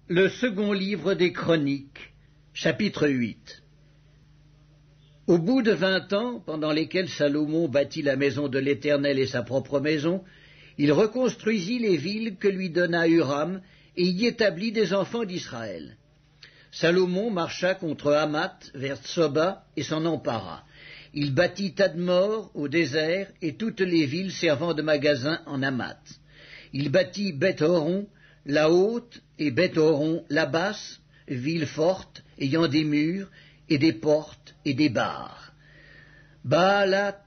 Le second livre des Chroniques, chapitre 8. Au bout de 20 ans, pendant lesquels Salomon bâtit la maison de l'Éternel et sa propre maison, il reconstruisit les villes que lui donna Huram et y établit des enfants d'Israël. Salomon marcha contre Hamath vers Tsoba et s'en empara. Il bâtit Tadmor au désert et toutes les villes servant de magasins en Hamath. Il bâtit Beth-Horon, la haute, et Beth-Horon, la basse, ville forte, ayant des murs, et des portes, et des barres. Baalat,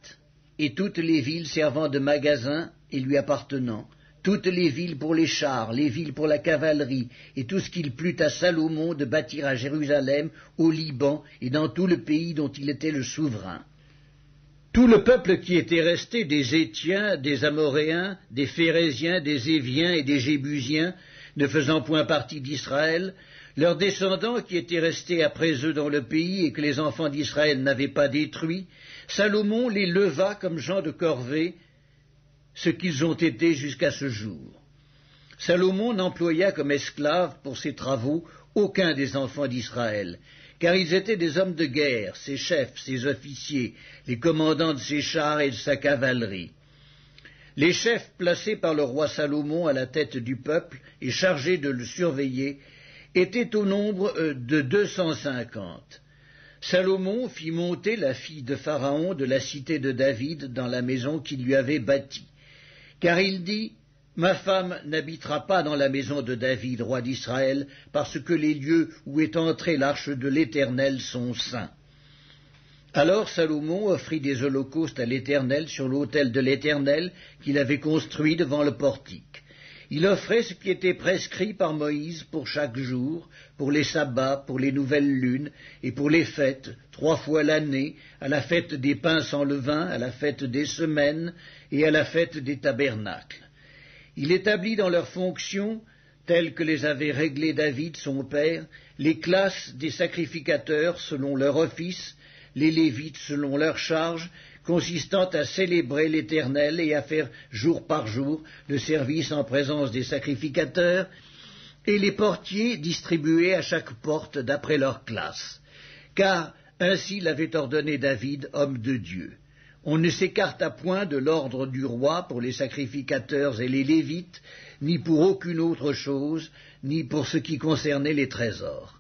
et toutes les villes servant de magasins, et lui appartenant, toutes les villes pour les chars, les villes pour la cavalerie, et tout ce qu'il plut à Salomon de bâtir à Jérusalem, au Liban, et dans tout le pays dont il était le souverain. Tout le peuple qui était resté des Hétiens, des Amoréens, des Phéréziens, des Éviens et des Jébusiens, ne faisant point partie d'Israël, leurs descendants qui étaient restés après eux dans le pays et que les enfants d'Israël n'avaient pas détruits, Salomon les leva comme gens de corvée, ce qu'ils ont été jusqu'à ce jour. Salomon n'employa comme esclaves pour ses travaux aucun des enfants d'Israël, car ils étaient des hommes de guerre, ses chefs, ses officiers, les commandants de ses chars et de sa cavalerie. Les chefs placés par le roi Salomon à la tête du peuple et chargés de le surveiller étaient au nombre de 250. Salomon fit monter la fille de Pharaon de la cité de David dans la maison qu'il lui avait bâtie, car il dit « Ma femme n'habitera pas dans la maison de David, roi d'Israël, parce que les lieux où est entrée l'arche de l'Éternel sont saints. » Alors Salomon offrit des holocaustes à l'Éternel sur l'autel de l'Éternel qu'il avait construit devant le portique. Il offrait ce qui était prescrit par Moïse pour chaque jour, pour les sabbats, pour les nouvelles lunes et pour les fêtes, 3 fois l'année, à la fête des pains sans levain, à la fête des semaines et à la fête des tabernacles. Il établit dans leurs fonctions, telles que les avait réglées David son père, les classes des sacrificateurs selon leur office, les Lévites selon leur charge, consistant à célébrer l'Éternel et à faire jour par jour le service en présence des sacrificateurs, et les portiers distribués à chaque porte d'après leur classe, car ainsi l'avait ordonné David, homme de Dieu. On ne s'écarta point de l'ordre du roi pour les sacrificateurs et les Lévites, ni pour aucune autre chose, ni pour ce qui concernait les trésors.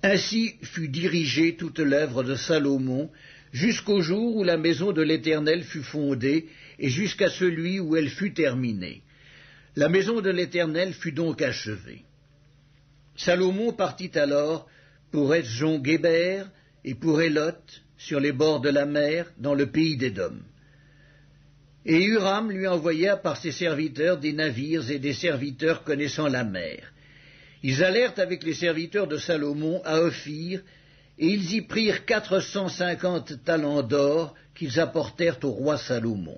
Ainsi fut dirigée toute l'œuvre de Salomon, jusqu'au jour où la maison de l'Éternel fut fondée, et jusqu'à celui où elle fut terminée. La maison de l'Éternel fut donc achevée. Salomon partit alors pour Etzjon-Guéber et pour Élot, sur les bords de la mer, dans le pays d'Édom. Et Huram lui envoya par ses serviteurs des navires et des serviteurs connaissant la mer. Ils allèrent avec les serviteurs de Salomon à Ophir, et ils y prirent 450 talents d'or qu'ils apportèrent au roi Salomon.